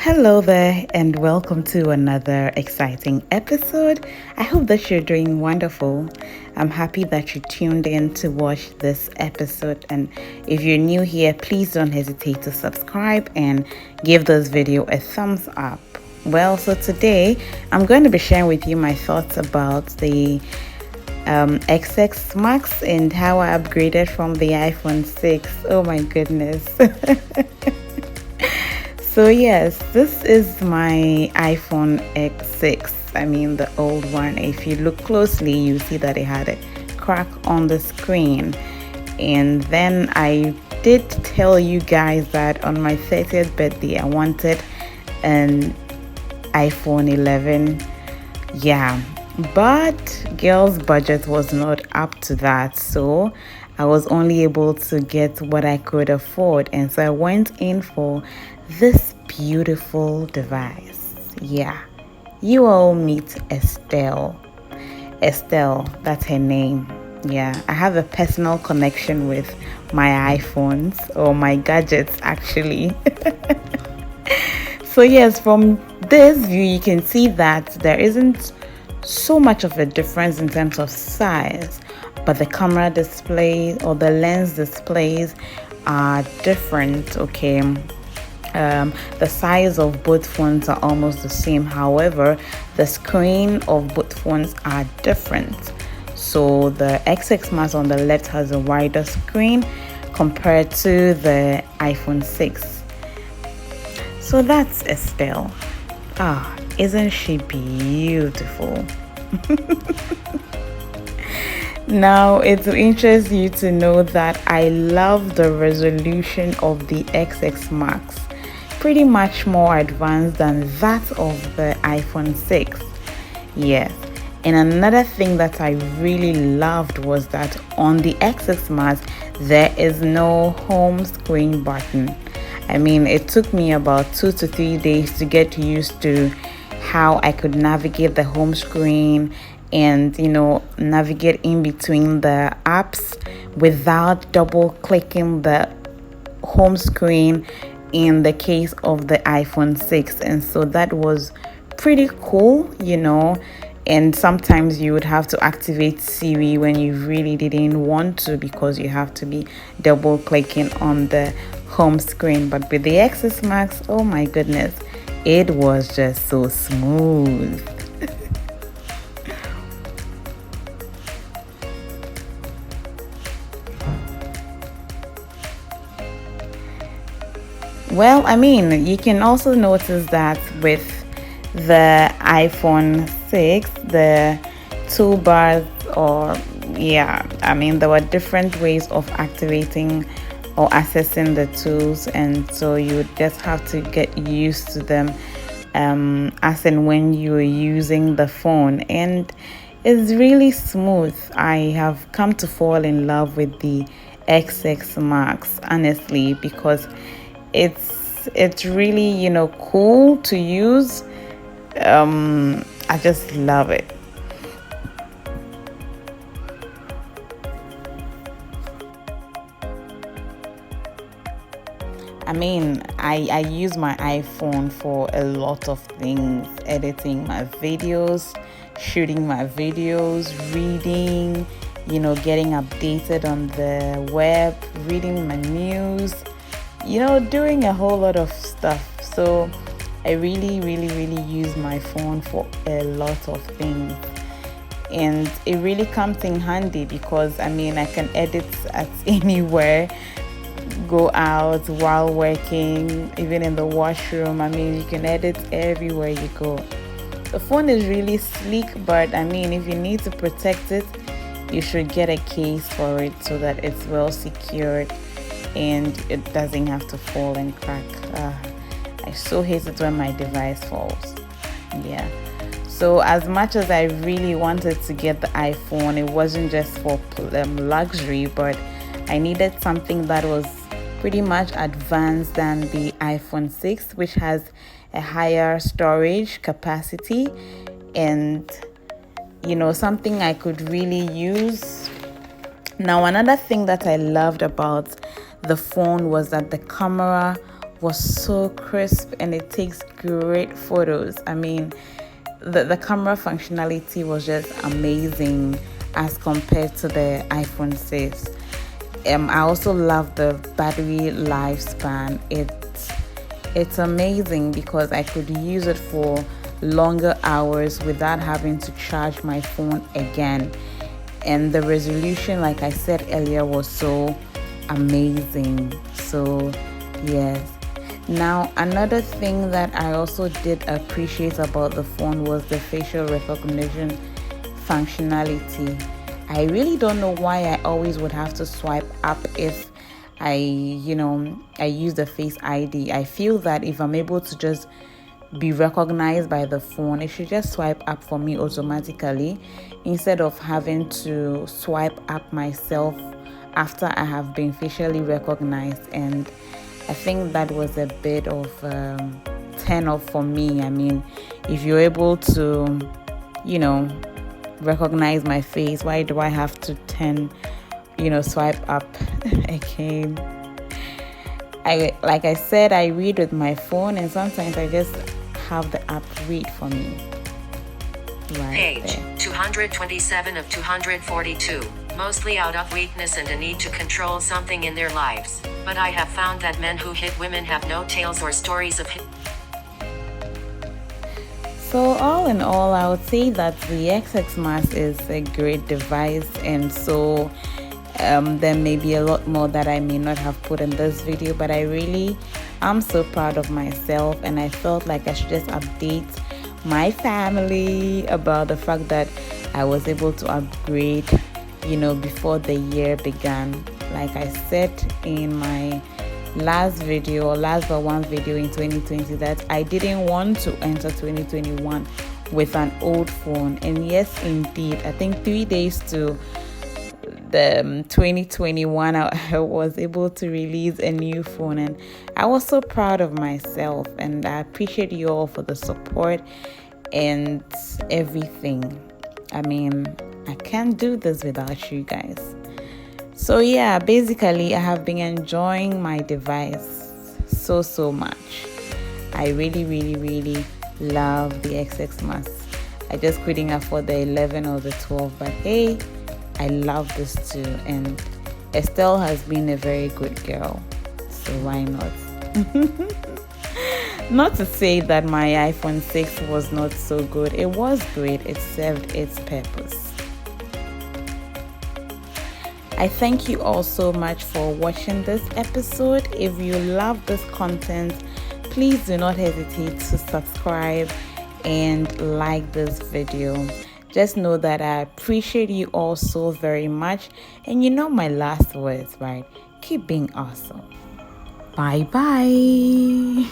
Hello there, and welcome to another exciting episode. I hope that you're doing wonderful. I'm happy that you tuned in to watch this episode. And if you're new here, please don't hesitate to subscribe and give this video a thumbs up. Well, so today I'm going to be sharing with you my thoughts about the iphonexsmax and how I upgraded from the iPhone 6. Oh my goodness. So yes, this is my iPhone X6. I mean the old one. If you look closely, you see that it had a crack on the screen. And then I did tell you guys that on my 30th birthday, I wanted an iPhone 11. Yeah, but girl's budget was not up to that. So I was only able to get what I could afford. And so I went in for this beautiful device. Yeah, you all meet Estelle. Estelle, that's her name. Yeah, I have a personal connection with my iPhones or my gadgets actually. So yes, from this view you can see that there isn't so much of a difference in terms of size, but the camera display or the lens displays are different. Okay, the size of both phones are almost the same. However, the screen of both phones are different. So the X6 on the left has a wider screen compared to the iPhone 6. So that's Estelle. Isn't she beautiful? Now, it will interest you to know that I love the resolution of the X6 pretty much more advanced than that of the iPhone 6. Yes. And another thing that I really loved was that on the X6 there is no home screen button. I mean, it took me about 2 to 3 days to get used to how I could navigate the home screen and navigate in between the apps without double clicking the home screen in the case of the iPhone 6. And so that was pretty cool. And sometimes you would have to activate Siri when you really didn't want to, because you have to be double clicking on the home screen. But with the X6, oh my goodness, it was just so smooth. Well, I mean, you can also notice that with the iPhone 6, the toolbars, there were different ways of activating or accessing the tools, and so you would just have to get used to them as and when you are using the phone. And it's really smooth. I have come to fall in love with the X6 honestly, because it's really cool to use. I just love it. I mean, I use my iPhone for a lot of things: editing my videos, shooting my videos, reading, getting updated on the web, reading my news, doing a whole lot of stuff. So I really use my phone for a lot of things. And it really comes in handy because I can edit at anywhere, go out while working, even in the washroom. You can edit everywhere you go. The phone is really sleek, but if you need to protect it, you should get a case for it so that it's well secured and it doesn't have to fall and crack. I so hate it when my device falls. Yeah. So as much as I really wanted to get the iPhone, it wasn't just for luxury, but I needed something that was pretty much advanced than the iPhone 6, which has a higher storage capacity and something I could really use. Now, another thing that I loved about the phone was that the camera was so crisp and it takes great photos. I mean, the camera functionality was just amazing as compared to the iPhone 6. I also love the battery lifespan. It's amazing because I could use it for longer hours without having to charge my phone again. And the resolution, like I said earlier, was so amazing. So yes. Now, another thing that I also did appreciate about the phone was the facial recognition functionality. I really don't know why I always would have to swipe up if I use the Face ID. I feel that if I'm able to just be recognized by the phone, it should just swipe up for me automatically instead of having to swipe up myself after I have been facially recognized. And I think that was a bit of turn off for me. I mean, if you're able to, recognize my face, why do I have to swipe up again? Like I said, I read with my phone, and sometimes I just have the app read for me. Page 227 of 242. Mostly out of weakness and a need to control something in their lives. But I have found that men who hit women have no tales or stories of hit. So all in all, I would say that the iphonexsmax is a great device, and so there may be a lot more that I may not have put in this video, but I'm so proud of myself, and I felt like I should just update my family about the fact that I was able to upgrade, before the year began. Like I said in my last but one video in 2020, that I didn't want to enter 2021 with an old phone. And yes, indeed, I think 3 days to the 2021, I was able to release a new phone, and I was so proud of myself, and I appreciate you all for the support and everything. I mean, I can't do this without you guys. So yeah, basically I have been enjoying my device so much. I really love the iphonexsmax. I just couldn't afford the 11 or the 12, but hey, I love this too, and Estelle has been a very good girl, so why not? Not to say that my iPhone 6 was not so good. It was great. It served its purpose. I thank you all so much for watching this episode. If you love this content, please do not hesitate to subscribe and like this video. Just know that I appreciate you all so very much. And you know my last words, right? Keep being awesome. Bye bye.